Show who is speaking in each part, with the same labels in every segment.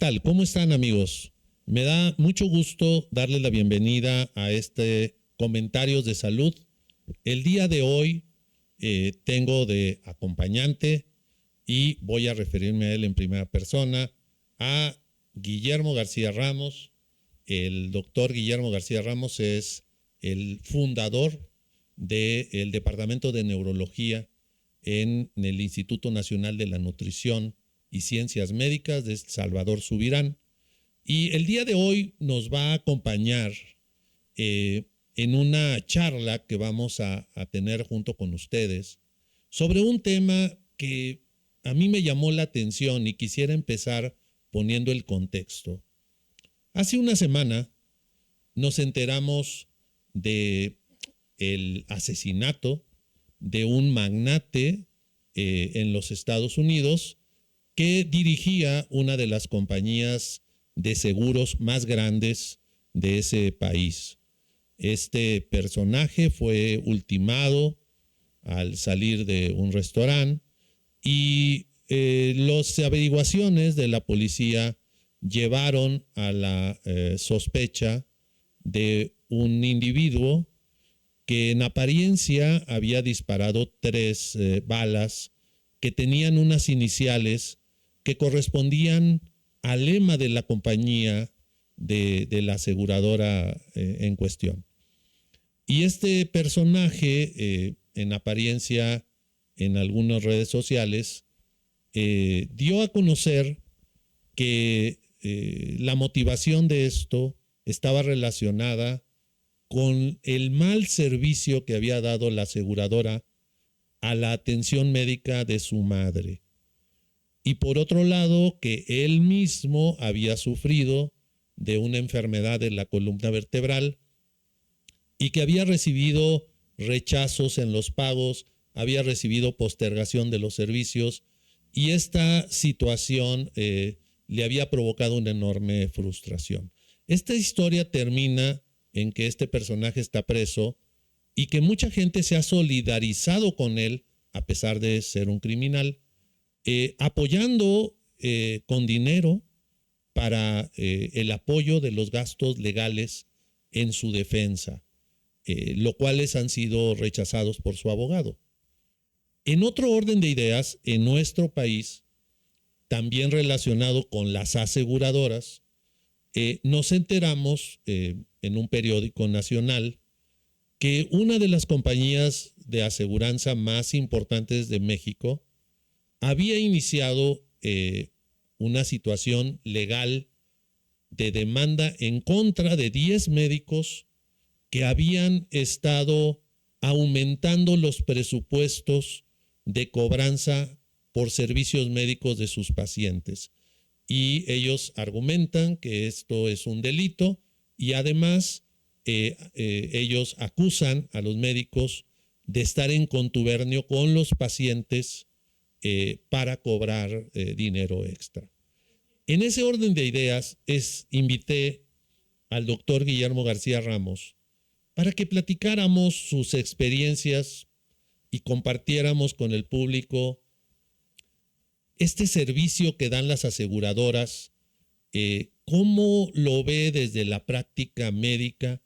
Speaker 1: tal? ¿Cómo están, amigos? Me da mucho gusto darles la bienvenida a este Comentarios de Salud. El día de hoy tengo de acompañante y voy a referirme a él en primera persona, a Guillermo García Ramos. El doctor Guillermo García Ramos es el fundador del Departamento de Neurología en el Instituto Nacional de la Nutrición y Ciencias Médicas de Salvador Subirán. Y el día de hoy nos va a acompañar en una charla que vamos a tener junto con ustedes sobre un tema que a mí me llamó la atención y quisiera empezar poniendo el contexto. Hace una semana nos enteramos de el asesinato de un magnate en los Estados Unidos que dirigía una de las compañías de seguros más grandes de ese país. Este personaje fue ultimado al salir de un restaurante y las averiguaciones de la policía llevaron a la sospecha de un individuo que en apariencia había disparado 3 balas que tenían unas iniciales que correspondían al lema de la compañía de la aseguradora en cuestión. Y este personaje, en apariencia en algunas redes sociales, dio a conocer que la motivación de esto estaba relacionada con el mal servicio que había dado la aseguradora a la atención médica de su madre. Y por otro lado, que él mismo había sufrido de una enfermedad de la columna vertebral y que había recibido rechazos en los pagos, había recibido postergación de los servicios y esta situación le había provocado una enorme frustración. Esta historia termina en que este personaje está preso y que mucha gente se ha solidarizado con él a pesar de ser un criminal, apoyando con dinero para el apoyo de los gastos legales en su defensa, lo cuales han sido rechazados por su abogado. En otro orden de ideas, en nuestro país, también relacionado con las aseguradoras, nos enteramos en un periódico nacional que una de las compañías de aseguranza más importantes de México había iniciado una situación legal de demanda en contra de 10 médicos que habían estado aumentando los presupuestos de cobranza por servicios médicos de sus pacientes. Y ellos argumentan que esto es un delito y además ellos acusan a los médicos de estar en contubernio con los pacientes para cobrar dinero extra. En ese orden de ideas invité al doctor Guillermo García Ramos para que platicáramos sus experiencias y compartiéramos con el público este servicio que dan las aseguradoras, cómo lo ve desde la práctica médica,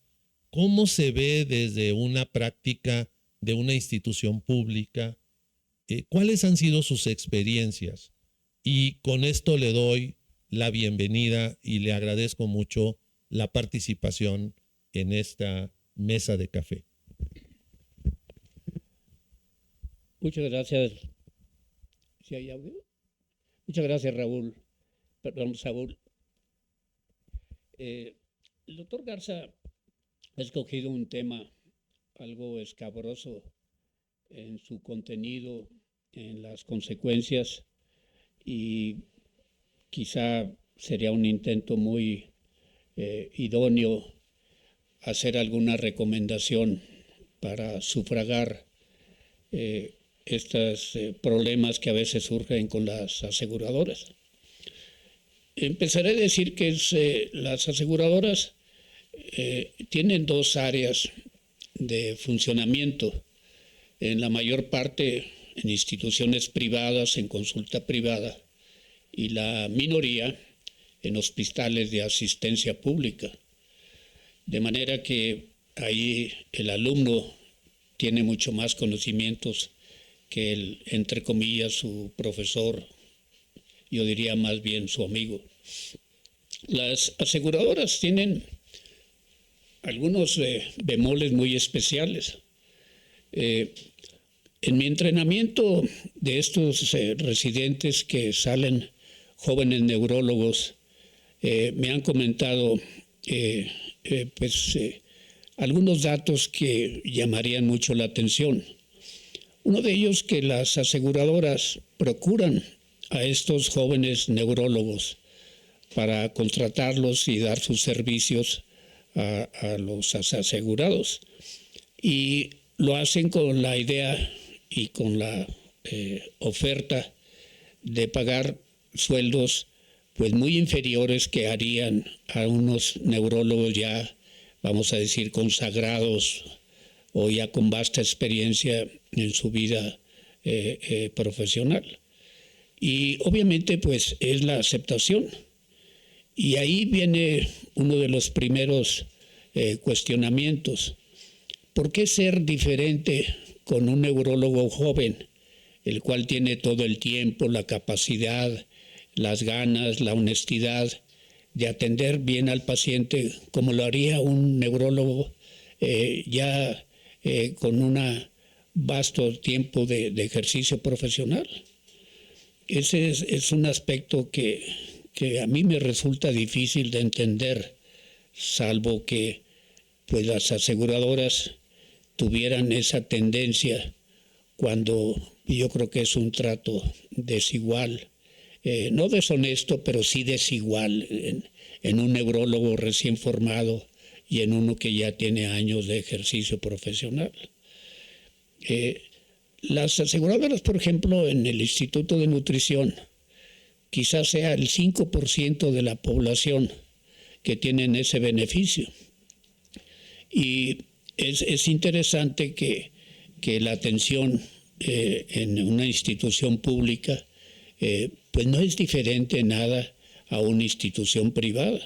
Speaker 1: cómo se ve desde una práctica de una institución pública, cuáles han sido sus experiencias. Y con esto le doy la bienvenida y le agradezco mucho la participación en esta mesa de café.
Speaker 2: Muchas gracias. ¿Sí hay audio? Muchas gracias, Raúl. Perdón, Saúl. El doctor Garza ha escogido un tema algo escabroso en su contenido, en las consecuencias, y quizá sería un intento muy idóneo hacer alguna recomendación para sufragar estos problemas que a veces surgen con las aseguradoras. Empezaré a decir que las aseguradoras tienen 2 áreas de funcionamiento, en la mayor parte en instituciones privadas, en consulta privada, y la minoría en hospitales de asistencia pública. De manera que ahí el alumno tiene mucho más conocimientos que el, entre comillas, su profesor, yo diría más bien su amigo. Las aseguradoras tienen algunos bemoles muy especiales. En mi entrenamiento de estos residentes que salen jóvenes neurólogos, me han comentado algunos datos que llamarían mucho la atención. Uno de ellos, que las aseguradoras procuran a estos jóvenes neurólogos para contratarlos y dar sus servicios a los asegurados. Y lo hacen con la idea y con la oferta de pagar sueldos pues muy inferiores que harían a unos neurólogos ya, vamos a decir, consagrados o ya con vasta experiencia en su vida profesional. Y obviamente pues es la aceptación. Y ahí viene uno de los primeros cuestionamientos. ¿Por qué ser diferente con un neurólogo joven, el cual tiene todo el tiempo, la capacidad, las ganas, la honestidad de atender bien al paciente, como lo haría un neurólogo con un vasto tiempo de ejercicio profesional? Ese es un aspecto que a mí me resulta difícil de entender, salvo que pues las aseguradoras tuvieran esa tendencia cuando yo creo que es un trato desigual, no deshonesto, pero sí desigual en un neurólogo recién formado y en uno que ya tiene años de ejercicio profesional. Las aseguradoras, por ejemplo, en el Instituto de Nutrición, quizás sea el 5% de la población que tienen ese beneficio. Y es interesante que la atención en una institución pública pues no es diferente en nada a una institución privada.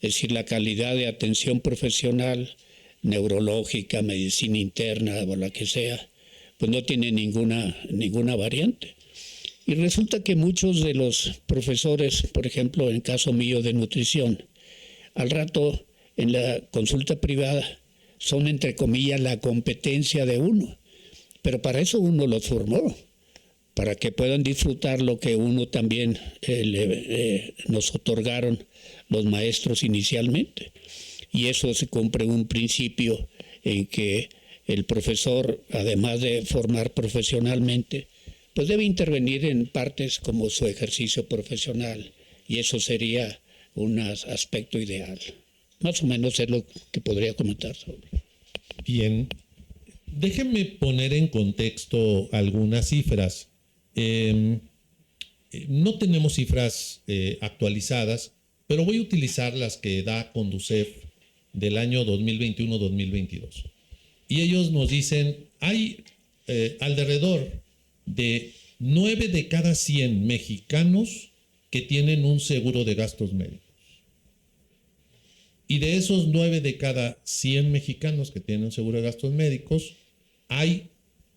Speaker 2: Es decir, la calidad de atención profesional, neurológica, medicina interna o la que sea, pues no tiene ninguna variante. Y resulta que muchos de los profesores, por ejemplo, en caso mío de nutrición, al rato en la consulta privada son, entre comillas, la competencia de uno. Pero para eso uno los formó, para que puedan disfrutar lo que uno también nos otorgaron los maestros inicialmente. Y eso se cumple un principio en que el profesor, además de formar profesionalmente, pues debe intervenir en partes como su ejercicio profesional, y eso sería un aspecto ideal. Más o menos es lo que podría comentar sobre.
Speaker 1: Bien, déjenme poner en contexto algunas cifras. No tenemos cifras actualizadas, pero voy a utilizar las que da Conducef del año 2021-2022. Y ellos nos dicen, hay alrededor de 9 de cada 100 mexicanos que tienen un seguro de gastos médicos. Y de esos 9 de cada 100 mexicanos que tienen un seguro de gastos médicos, hay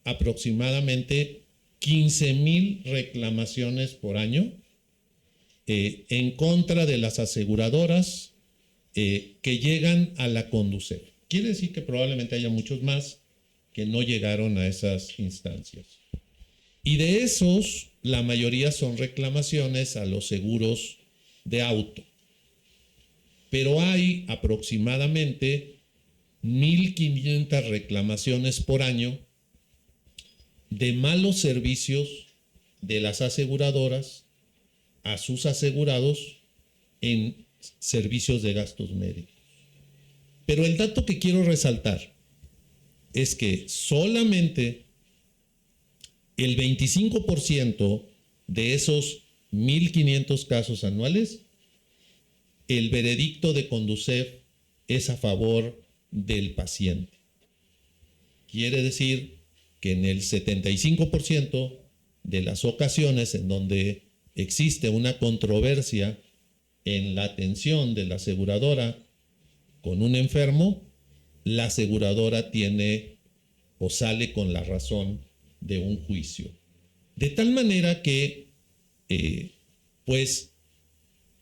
Speaker 1: aproximadamente 15,000 reclamaciones por año en contra de las aseguradoras que llegan a la Conducef. Quiere decir que probablemente haya muchos más que no llegaron a esas instancias. Y de esos, la mayoría son reclamaciones a los seguros de auto. Pero hay aproximadamente 1,500 reclamaciones por año de malos servicios de las aseguradoras a sus asegurados en servicios de gastos médicos. Pero el dato que quiero resaltar es que solamente el 25% de esos 1,500 casos anuales, el veredicto de Conducef es a favor del paciente. Quiere decir que en el 75% de las ocasiones en donde existe una controversia en la atención de la aseguradora con un enfermo, la aseguradora tiene o sale con la razón de un juicio. De tal manera que, pues,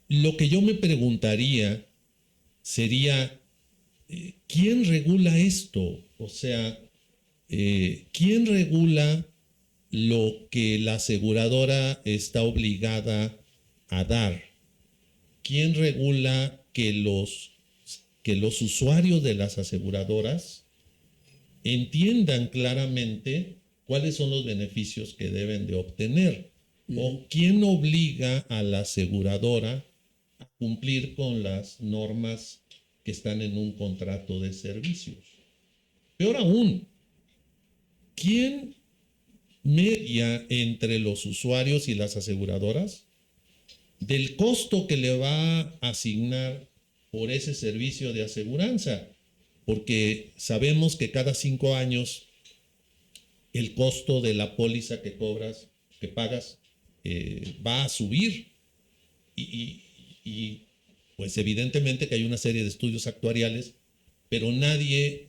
Speaker 1: lo que yo me preguntaría sería, ¿quién regula esto? O sea, ¿quién regula lo que la aseguradora está obligada a dar? ¿Quién regula que los usuarios de las aseguradoras entiendan claramente cuáles son los beneficios que deben de obtener? ¿O quién obliga a la aseguradora a cumplir con las normas que están en un contrato de servicios? Peor aún, ¿quién media entre los usuarios y las aseguradoras del costo que le va a asignar por ese servicio de aseguranza? Porque sabemos que cada 5 años el costo de la póliza que pagas, va a subir. Y pues evidentemente que hay una serie de estudios actuariales, pero nadie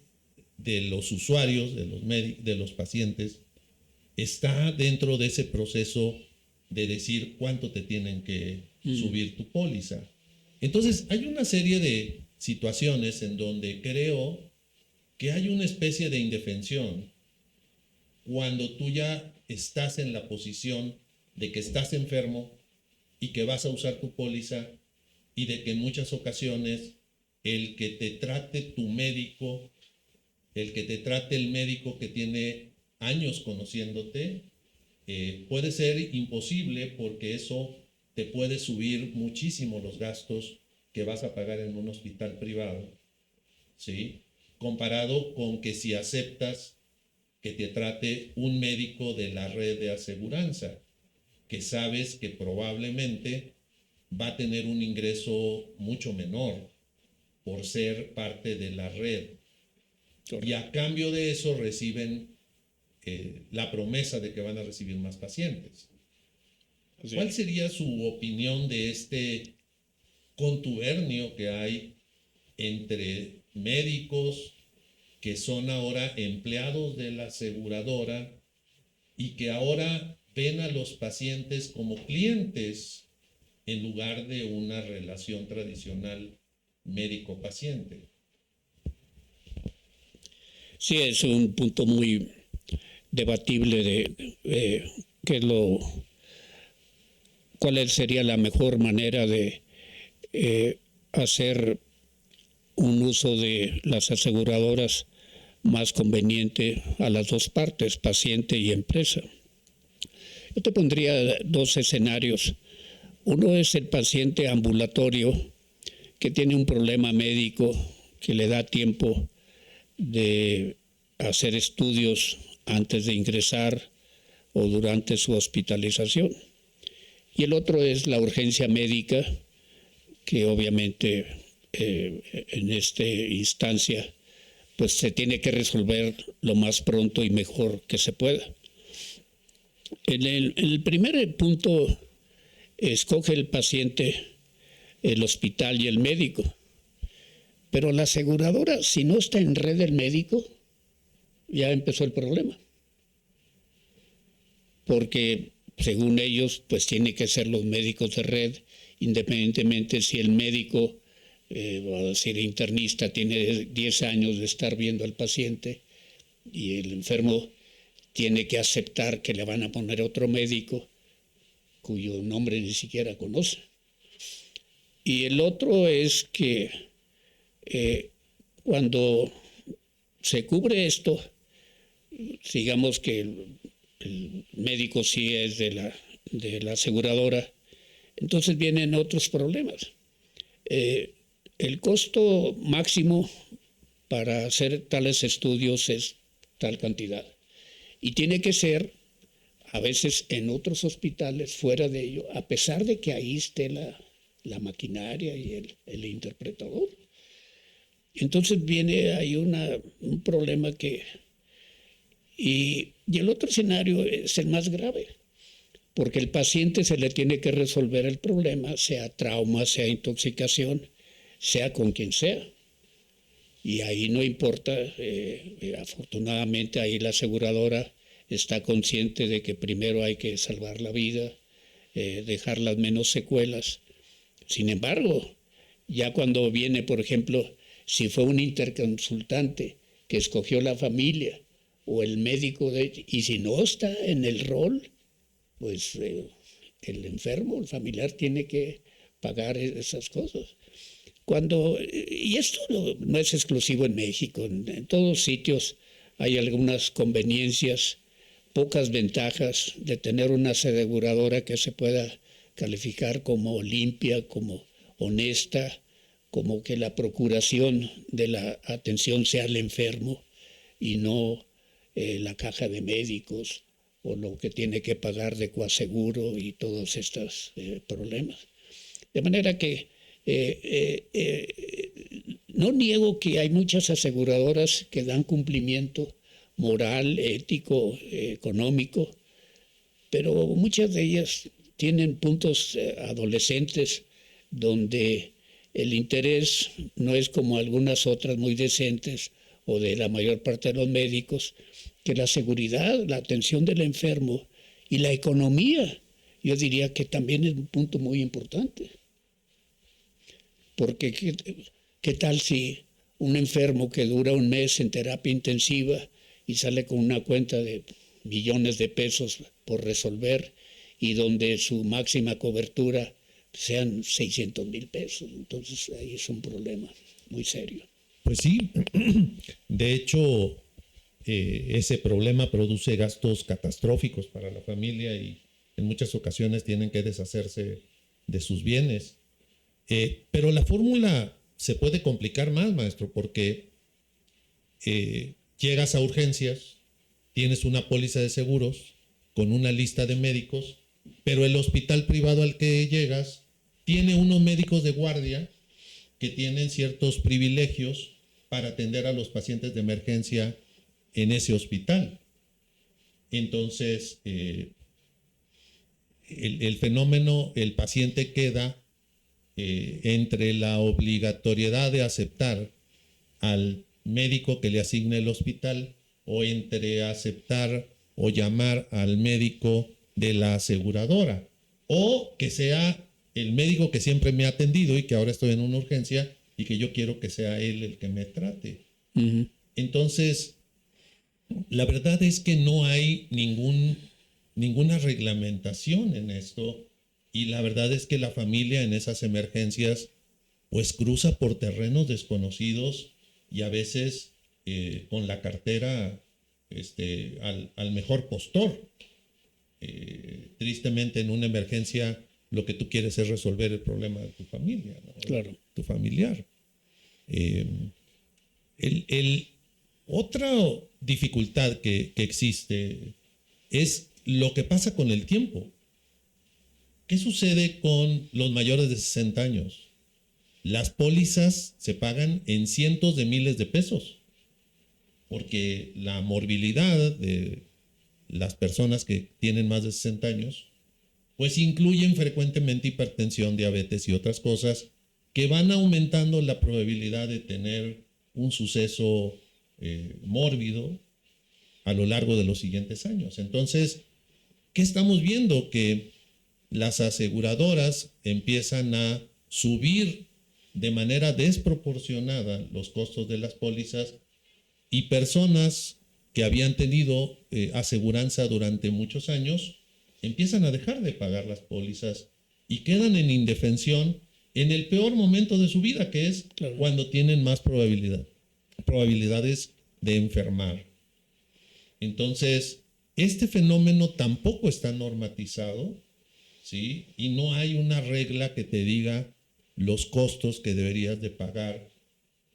Speaker 1: de los usuarios, de los pacientes, está dentro de ese proceso de decir cuánto te tienen que subir tu póliza. Entonces, hay una serie de situaciones en donde creo que hay una especie de indefensión cuando tú ya estás en la posición de que estás enfermo y que vas a usar tu póliza, y de que en muchas ocasiones el que te trate tu médico, el que te trate el médico que tiene años conociéndote, puede ser imposible, porque eso te puede subir muchísimo los gastos que vas a pagar en un hospital privado, ¿sí? Comparado con que si aceptas que te trate un médico de la red de aseguranza, que sabes que probablemente va a tener un ingreso mucho menor por ser parte de la red. Y a cambio de eso reciben la promesa de que van a recibir más pacientes. ¿Cuál sería su opinión de este contubernio que hay entre médicos que son ahora empleados de la aseguradora y que ahora ven a los pacientes como clientes en lugar de una relación tradicional médico-paciente?
Speaker 2: Sí, es un punto muy debatible de cuál sería la mejor manera de hacer un uso de las aseguradoras más conveniente a las dos partes, paciente y empresa. Yo te pondría dos escenarios. Uno es el paciente ambulatorio que tiene un problema médico que le da tiempo de hacer estudios antes de ingresar o durante su hospitalización. Y el otro es la urgencia médica, que obviamente en esta instancia pues se tiene que resolver lo más pronto y mejor que se pueda. En el primer punto, escoge el paciente el hospital y el médico, pero la aseguradora, si no está en red del médico, ya empezó el problema, porque según ellos pues tiene que ser los médicos de red, independientemente si el médico si el internista tiene 10 años de estar viendo al paciente y el enfermo tiene que aceptar que le van a poner otro médico cuyo nombre ni siquiera conoce. Y el otro es que cuando se cubre esto, digamos que el médico sí es de la aseguradora, entonces vienen otros problemas. El costo máximo para hacer tales estudios es tal cantidad. Y tiene que ser, a veces en otros hospitales, fuera de ello, a pesar de que ahí esté la maquinaria y el interpretador. Entonces viene ahí un problema que... Y el otro escenario es el más grave, porque el paciente se le tiene que resolver el problema, sea trauma, sea intoxicación, sea con quien sea. Y ahí no importa, afortunadamente ahí la aseguradora está consciente de que primero hay que salvar la vida, dejar las menos secuelas. Sin embargo, ya cuando viene, por ejemplo, si fue un interconsultante que escogió la familia o el médico, y si no está en el rol, pues el enfermo, el familiar tiene que pagar esas cosas. Y esto no es exclusivo en México, en todos sitios hay algunas conveniencias, pocas ventajas de tener una aseguradora que se pueda calificar como limpia, como honesta, como que la procuración de la atención sea al enfermo y no la caja de médicos o lo que tiene que pagar de coaseguro y todos estos problemas. De manera que no niego que hay muchas aseguradoras que dan cumplimiento moral, ético, económico, pero muchas de ellas tienen puntos adolescentes donde el interés no es como algunas otras muy decentes o de la mayor parte de los médicos, que la seguridad, la atención del enfermo y la economía, yo diría que también es un punto muy importante. Porque ¿qué tal si un enfermo que dura un mes en terapia intensiva y sale con una cuenta de millones de pesos por resolver y donde su máxima cobertura sean 600,000 pesos? Entonces ahí es un problema muy serio.
Speaker 1: Pues sí, de hecho, ese problema produce gastos catastróficos para la familia y en muchas ocasiones tienen que deshacerse de sus bienes. Pero la fórmula se puede complicar más, maestro, porque llegas a urgencias, tienes una póliza de seguros con una lista de médicos, pero el hospital privado al que llegas tiene unos médicos de guardia que tienen ciertos privilegios para atender a los pacientes de emergencia en ese hospital. Entonces, el fenómeno, el paciente queda entre la obligatoriedad de aceptar al médico que le asigne el hospital o entre aceptar o llamar al médico de la aseguradora, o que sea el médico que siempre me ha atendido y que ahora estoy en una urgencia y que yo quiero que sea él el que me trate. Uh-huh. Entonces, la verdad es que no hay ninguna reglamentación en esto. Y la verdad es que la familia en esas emergencias pues cruza por terrenos desconocidos y a veces con la cartera al mejor postor. Tristemente en una emergencia lo que tú quieres es resolver el problema de tu familia, ¿no?
Speaker 2: Claro.
Speaker 1: Tu familiar. Otra dificultad que existe es lo que pasa con el tiempo. ¿Qué sucede con los mayores de 60 años? Las pólizas se pagan en cientos de miles de pesos, porque la morbilidad de las personas que tienen más de 60 años, pues incluyen frecuentemente hipertensión, diabetes y otras cosas que van aumentando la probabilidad de tener un suceso mórbido a lo largo de los siguientes años. Entonces, ¿qué estamos viendo? Que las aseguradoras empiezan a subir de manera desproporcionada los costos de las pólizas y personas que habían tenido aseguranza durante muchos años empiezan a dejar de pagar las pólizas y quedan en indefensión en el peor momento de su vida, que es cuando tienen más probabilidades de enfermar. Entonces, este fenómeno tampoco está normatizado, ¿sí? Y no hay una regla que te diga los costos que deberías de pagar,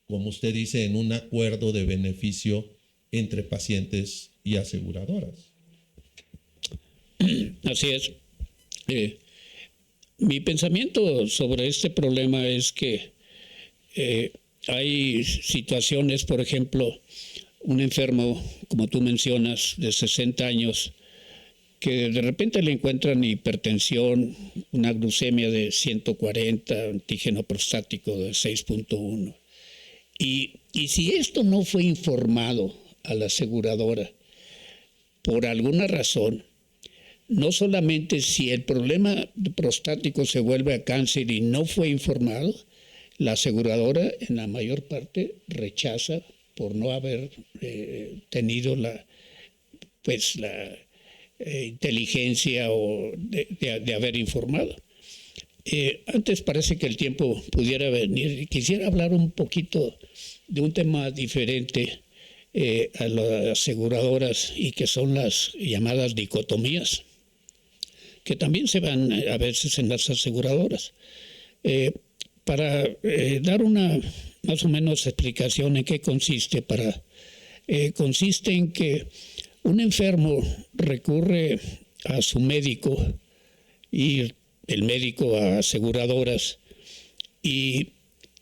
Speaker 1: como usted dice, en un acuerdo de beneficio entre pacientes y aseguradoras.
Speaker 2: Así es. Mi pensamiento sobre este problema es que hay situaciones, por ejemplo, un enfermo, como tú mencionas, de 60 años, que de repente le encuentran hipertensión, una glucemia de 140, antígeno prostático de 6.1. Y si esto no fue informado a la aseguradora, por alguna razón, no solamente si el problema prostático se vuelve a cáncer y no fue informado, la aseguradora en la mayor parte rechaza por no haber tenido la inteligencia o de haber informado. Antes parece que el tiempo pudiera venir. Quisiera hablar un poquito de un tema diferente a las aseguradoras y que son las llamadas dicotomías, que también se van a veces en las aseguradoras. Para dar una más o menos explicación en qué consiste, consiste en que un enfermo recurre a su médico y el médico a aseguradoras, y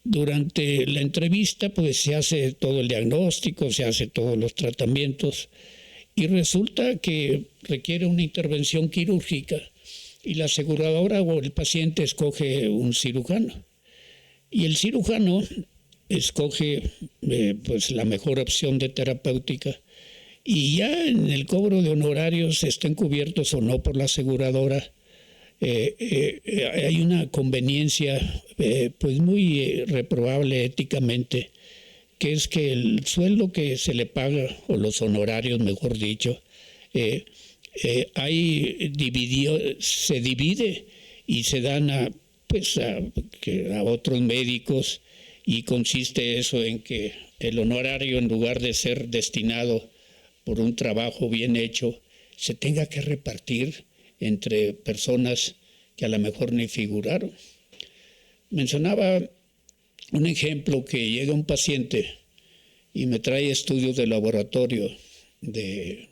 Speaker 2: durante la entrevista pues se hace todo el diagnóstico, se hace todos los tratamientos y resulta que requiere una intervención quirúrgica y la aseguradora o el paciente escoge un cirujano y el cirujano escoge pues la mejor opción de terapéutica. Y ya en el cobro de honorarios, estén cubiertos o no por la aseguradora, hay una conveniencia pues muy reprobable éticamente, que es que el sueldo que se le paga, o los honorarios mejor dicho, se divide y se dan a otros médicos, y consiste eso en que el honorario, en lugar de ser destinado por un trabajo bien hecho, se tenga que repartir entre personas que a lo mejor ni figuraron. Mencionaba un ejemplo, que llega un paciente y me trae estudios de laboratorio de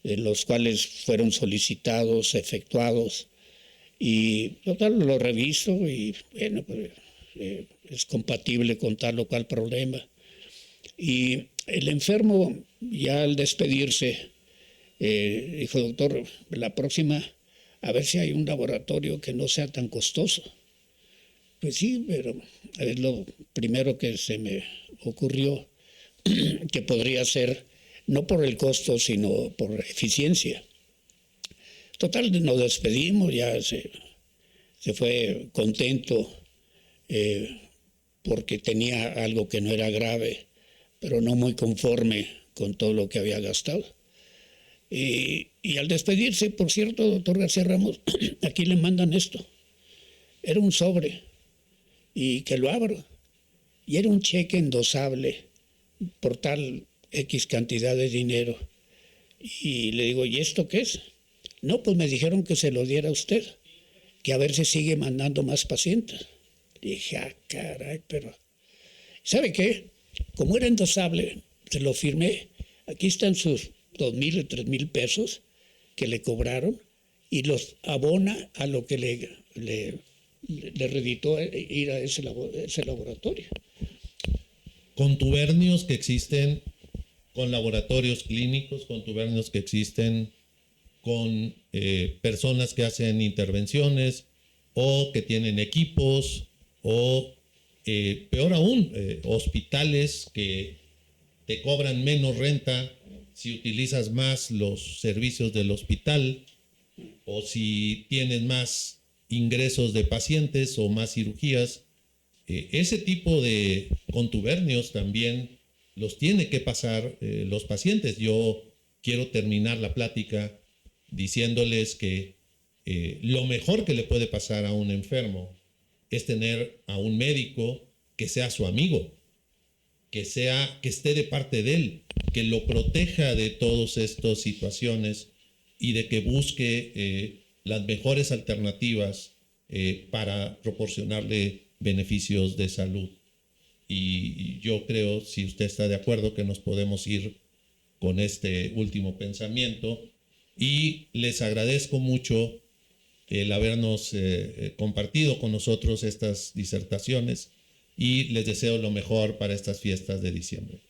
Speaker 2: los cuales fueron solicitados, efectuados, y total lo reviso y bueno, pues, es compatible con tal o cual problema. Y el enfermo, ya al despedirse, dijo: doctor, la próxima, a ver si hay un laboratorio que no sea tan costoso. Pues sí, pero es lo primero que se me ocurrió, que podría ser, no por el costo, sino por eficiencia. Total, nos despedimos, ya se fue contento porque tenía algo que no era grave, pero no muy conforme con todo lo que había gastado. Y al despedirse, por cierto, doctor García Ramos, aquí le mandan esto. Era un sobre, y que lo abro, y era un cheque endosable por tal X cantidad de dinero. Y le digo: ¿y esto qué es? No, pues me dijeron que se lo diera a usted, que a ver si sigue mandando más pacientes. Dije: ah, caray, pero... ¿Sabe qué? Como era endosable, se lo firmé. Aquí están sus 2,000 o 3,000 pesos que le cobraron, y los abona a lo que le reditó ir a ese laboratorio.
Speaker 1: Contubernios que existen con laboratorios clínicos, contubernios que existen con personas que hacen intervenciones o que tienen equipos, o peor aún, hospitales que te cobran menos renta si utilizas más los servicios del hospital, o si tienes más ingresos de pacientes o más cirugías. Ese tipo de contubernios también los tiene que pasar los pacientes. Yo quiero terminar la plática diciéndoles que lo mejor que le puede pasar a un enfermo es tener a un médico que sea su amigo, que esté de parte de él, que lo proteja de todas estas situaciones y de que busque las mejores alternativas para proporcionarle beneficios de salud. Y yo creo, si usted está de acuerdo, que nos podemos ir con este último pensamiento, y les agradezco mucho el habernos compartido con nosotros estas disertaciones, y les deseo lo mejor para estas fiestas de diciembre.